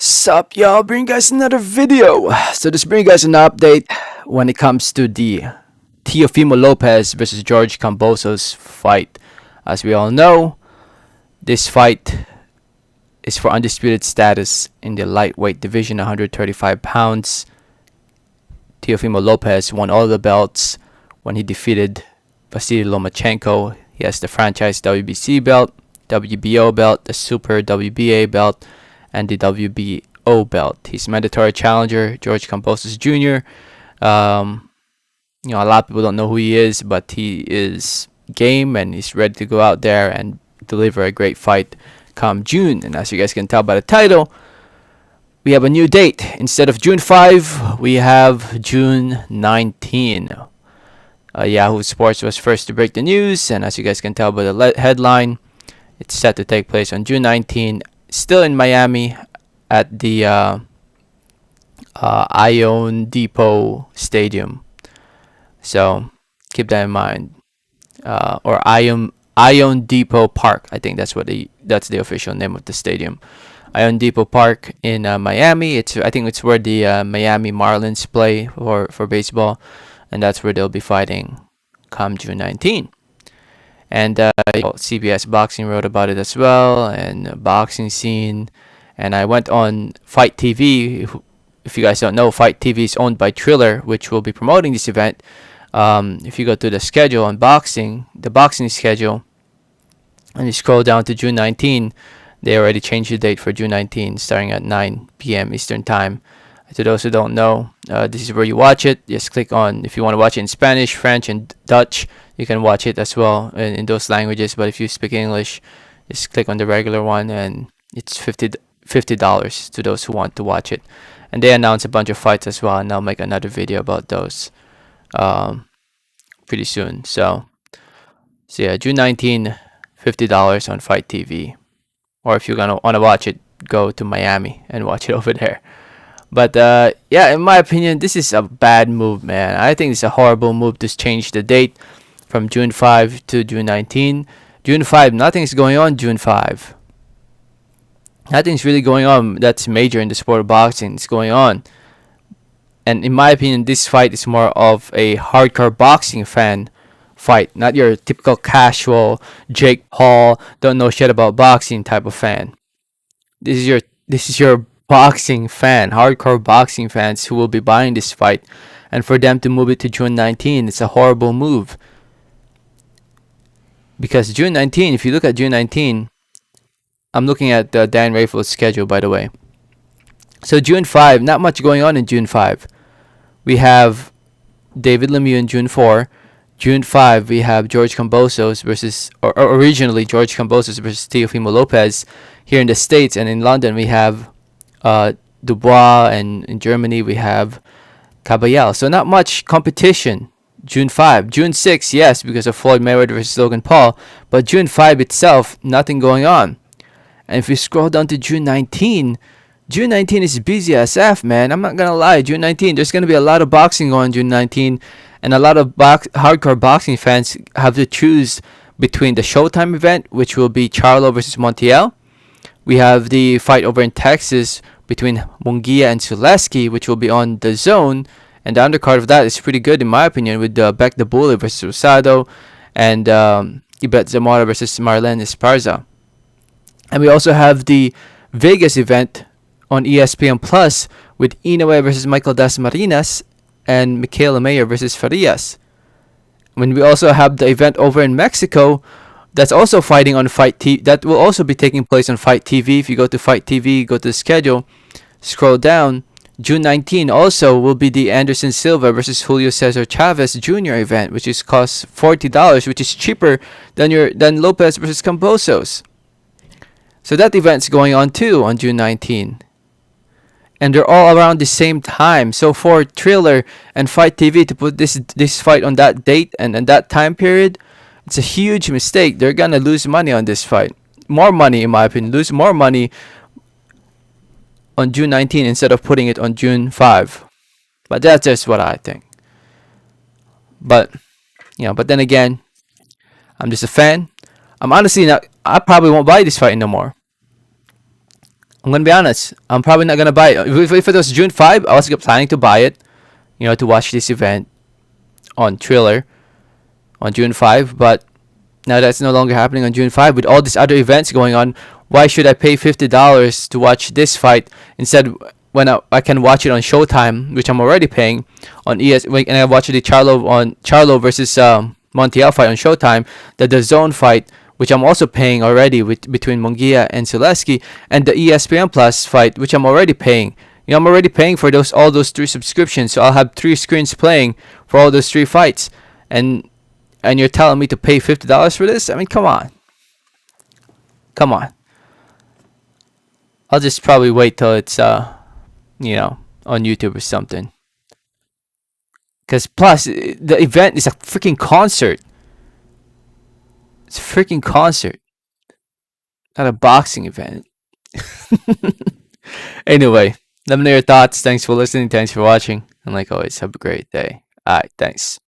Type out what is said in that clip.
Sup y'all, bring you guys another video. So just bring you guys an update when it comes to the Teofimo Lopez versus George Kambosos fight. As we all know, this fight is for undisputed status in the lightweight division, 135 pounds. Teofimo Lopez won all the belts when he defeated Vasily Lomachenko. He has the franchise WBC belt, WBO belt, the Super WBA belt, and the WBO belt. He's mandatory challenger, George Kambosos Jr. A lot of people don't know who he is, but he is game and he's ready to go out there and deliver a great fight come June. And as you guys can tell by the title, we have a new date. Instead of June 5, we have June 19. Yahoo Sports was first to break the news, and as you guys can tell by the headline, it's set to take place on June 19, still in Miami at the Ion Depot Stadium. So keep that in mind. Or Ion Depot Park. I think that's the official name of the stadium. Ion Depot Park in Miami. I think it's where the Miami Marlins play for baseball, and that's where they'll be fighting come June 19. And CBS Boxing wrote about it as well, and Boxing Scene. And I went on Fight TV. If you guys don't know, Fight TV is owned by Triller, which will be promoting this event. If you go to the schedule on the boxing schedule, and you scroll down to June 19, they already changed the date for June 19, starting at 9 p.m. Eastern Time. To those who don't know, this is where you watch it. Just click on, if you want to watch it in Spanish, French, and Dutch, you can watch it as well in those languages. But if you speak English, just click on the regular one, and it's $50 to those who want to watch it. And they announce a bunch of fights as well, and I'll make another video about those pretty soon. So yeah, June 19, $50 on Fight TV. Or if you're gonna want to watch it, go to Miami and watch it over there. But yeah, in my opinion, this is a bad move, man. I think it's a horrible move to change the date from June 5 to June 19. June 5, nothing's going on June 5. Nothing's really going on that's major in the sport of boxing. It's going on. And in my opinion, this fight is more of a hardcore boxing fan fight, not your typical casual Jake Paul, don't know shit about boxing type of fan. This is your boxing fan, hardcore boxing fans who will be buying this fight. And for them to move it to June 19, it's a horrible move. Because June 19, if you look at June 19, I'm looking at Dan Rafel's schedule, by the way. So June 5, not much going on in June 5. We have David Lemieux in June 4. June 5, we have George Kambosos versus, or originally George Kambosos versus Teofimo Lopez here in the States. And in London, we have Dubois, and in Germany, we have Caballal. So not much competition. June 5. June 6, yes, because of Floyd Mayweather versus Logan Paul. But June 5 itself, nothing going on. And if we scroll down to June 19, June 19 is busy as F, man. I'm not going to lie. June 19, there's going to be a lot of boxing going on June 19. And a lot of hardcore boxing fans have to choose between the Showtime event, which will be Charlo versus Montiel. We have the fight over in Texas between Munguia and Suleski, which will be on the Zone. And the undercard of that is pretty good, in my opinion, with Beck the Bully versus Rosado and Ibet Zamora versus Marlene Esparza. And we also have the Vegas event on ESPN Plus with Inoue versus Michael Dasmariñas and Michaela Mayer versus Farias. When we also have the event over in Mexico that's also fighting on Fight TV, that will also be taking place on Fight TV. If you go to Fight TV, go to the schedule, scroll down, June 19 also will be the Anderson Silva versus Julio Cesar Chavez Jr. event, which is cost $40, which is cheaper than Lopez versus Kambosos. So that event's going on too on June 19. And they're all around the same time. So for Triller and Fight TV to put this fight on that date and that time period, it's a huge mistake. They're gonna lose money on this fight. More money, in my opinion. Lose more money on June 19 instead of putting it on June 5. But that's just what I think. But then again, I'm just a fan. I'm honestly not. I probably won't buy this fight no more. I'm gonna be honest. I'm probably not gonna buy it. If it was June 5, I was planning to buy it, to watch this event on Thriller on June 5. But now that's no longer happening on June 5 with all these other events going on. Why should I pay $50 to watch this fight instead when I can watch it on Showtime, which I'm already paying on and I watch the Charlo versus Montiel fight on Showtime, the Zone fight, which I'm also paying already between Munguia and Zaleski, and the ESPN Plus fight, which I'm already paying. I'm already paying for all those three subscriptions, so I'll have three screens playing for all those three fights, and you're telling me to pay $50 for this? I mean, come on, come on. I'll just probably wait till it's on YouTube or something. Cause plus the event is a freaking concert. It's a freaking concert, not a boxing event. Anyway, let me know your thoughts. Thanks for listening. Thanks for watching. And like always, have a great day. Alright, thanks.